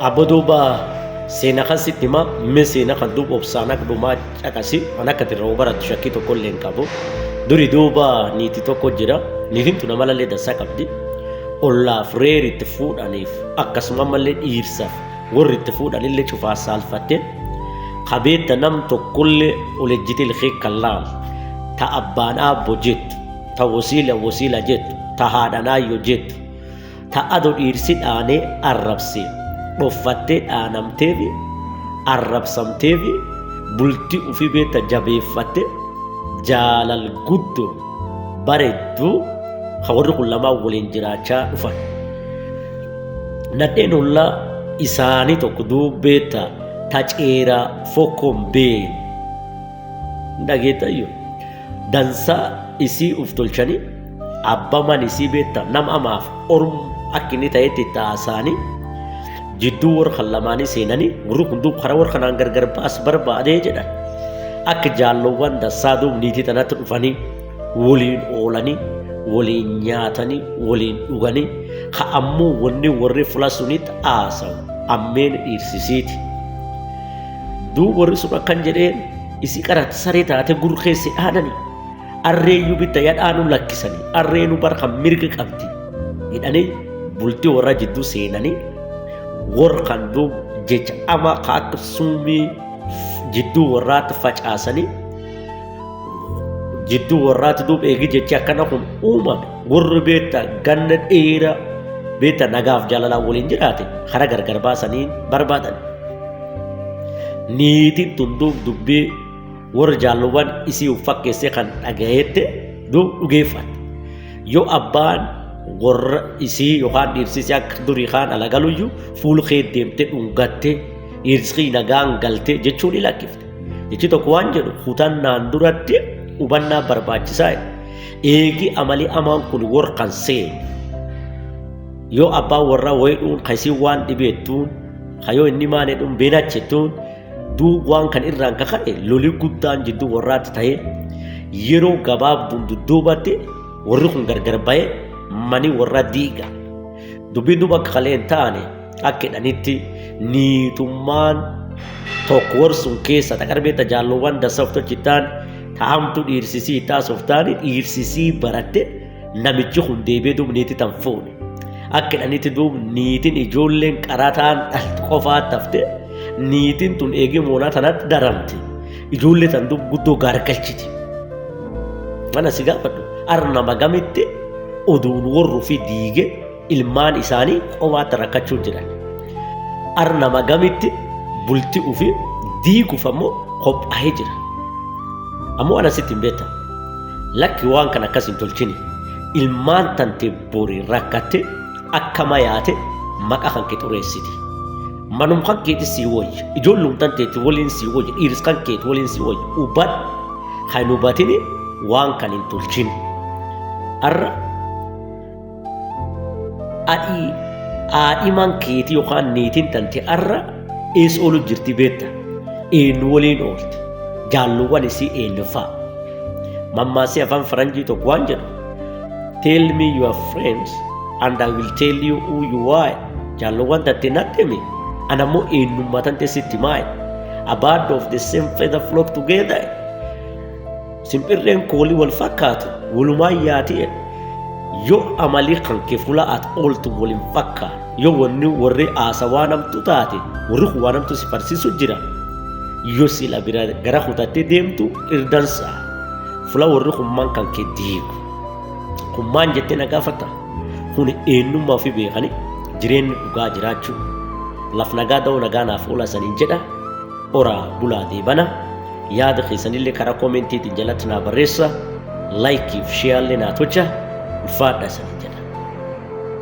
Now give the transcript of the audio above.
Aboduba seenaa kan sitti himaa mee seenaa kan duuba obsaan akka dhumaa caqasi an akka irraa hubarattu shakkii tokko illee hin qabu. Duri duuba niiti tokko jira niitiin tuna malallee dansaa qabdi. Ollaaf reer itti fuudhaniif akkasuma mallee dhiirsaaf warri itti fuudhanillee cufaa saalfatte qabeetta nam tokkollee olejjitee ilkee kan laal ta abbaan aabbo jettu ta wasiila jettu ta haadhanaayyoo jettu ta adoo dhiirsi dhaanee arrabsee dhoffattee dhaanamteefi arrabsamteefi bultii ufii beetta jabeeffatte jaalal guddoo bareedduu ka warri kun lamaan waliin jiraachaa dhufan. Nadheen ollaa isaanii tokko duubeetta ta ceeraa fokkoon been dhageetayyo dansaa isii uf tolchanii abbaman isii beetta nama amaaf ormu akka inni ta'etti taasaanii jidduu warra kan lamaanii seenanii warri kun duuba karaa warra kanaan gargar baas barbaadee jedhan akka jaalloowwan dansaa duuba niitii tanatti dhufanii waliin oolanii waliin nyaatanii waliin dhuganii ka ammoo wanni warri fula sunitti haasawu ammeen dhiirsisiiti. Duuba warri sun akkan jedheen isii qaratti saree taate gurra keessa dhaananii arreeyyuu bitta yadhaanuu lakkisanii arreenu bara kan mirga qabdi jedhanii bultii warra jidduu seenanii warra kan duuba jecha ama ka akka summii jidduu warraatti facaasanii jidduu warraatti duuba eegi jechi akkana kun uumame warri beetta ganna dheeraa beetta nagaaf jaalalaan waliin jiraate kara gargar baasanii barbaadan. Niitiin tun duuba dubbii warra jaalluwwan isii fakkeessee kan dhagayeette duuba dhugeeffatte. Yoo abbaan warra isii yookaan dhiirsisii akka durii kaan alagaluyyuu fuula kee deemtee dhungattee dhiirsi nagaan galtee jechuun ni lakkifte. Jechi tokko waan jedhu hutannaan duratti hubannaa barbaachisaa eegi amalii amaan kun warra kan seenu. Yoo abbaan warraa wayiidhuun kasii waan dhibeettuun hayoo inni maaneedhuun beenacheettuun duuba waan kan irraan kaka'e lolii guddaan jidduu warraatti ta'ee yeroo gabaabduun dudduubatti warri kun gargar ba'ee manii warra diiga. Dubbiin duuba akka kalee hin taane akka jedhanitti niitummaan tokko warsun keessa taqarbeetta jaalloowwan dansaa of tolchitaan taa'amtu dhiirsisii taasisuuf taane dhiirsisii baratte namichi kun deebi'ee duuba niitii tan fuune. Akka jedhanitti duuba niitiin ijoolleen qaraa ta'an dhaltu qofaatti haftee niitiin tun eegee moonaa tanatti daramte ijoollee tan duuba guddoo gaargalchiti. Mana si gaafadhu har'a nama gamitti oduun warruu fi diigee ilmaan isaanii qofaatti rakkachuu jiran. Har'a nama gamitti bultii ofii diiguuf ammoo qophaa'ee jira. Ammoo ana sitti hin beektan lakki waan kan akkas hin tolchini ilmaan tante borii rakkatte akka mayaate maqaa kan kee xureessiti. Manum kan keeti sii wayya ijoollum tanteetti waliin sii wayya dhiiris kan keeti waliin sii wayya hubad kan hubatini waan kan hin tolchini. Har'a haadhimaan keetii yookaan niitiin tante har'a eessa oolu jirti beekta eenyu waliin oolti jaalluwwan isii eenyu fa'a. Mammaasii afaan faranjii tokko waan jedhu tell me your friends and I will tell you who you are. Jaalluwwan tante natti himi anammoo eenyummaa tante sitti maayi. A bird of the same feather flock together. Simpirreen koolii wal fakkaatu walumaan yaati. Yoo amalii kan kee fuula ati ooltu waliin fakkaatu yoo wanni warri haasawaa namtu taate warri kuwaa namtu si farsiisu jira yoo sila bira gara kutattee deemtu irdansa fuula warri kummaan kan kee diigu kummaan jettee na gaafata kun eenyummaa ofii beekanii jireenyi dhugaa jiraachuu laf nagaa da'oo nagaa naaf oola saniin jedha oraa bulaa deebana yaada keessanillee karaa koomentiitiin jalatti naa barreessa laayikiif sheerallee naa tolcha ulfaadha saniin jedha.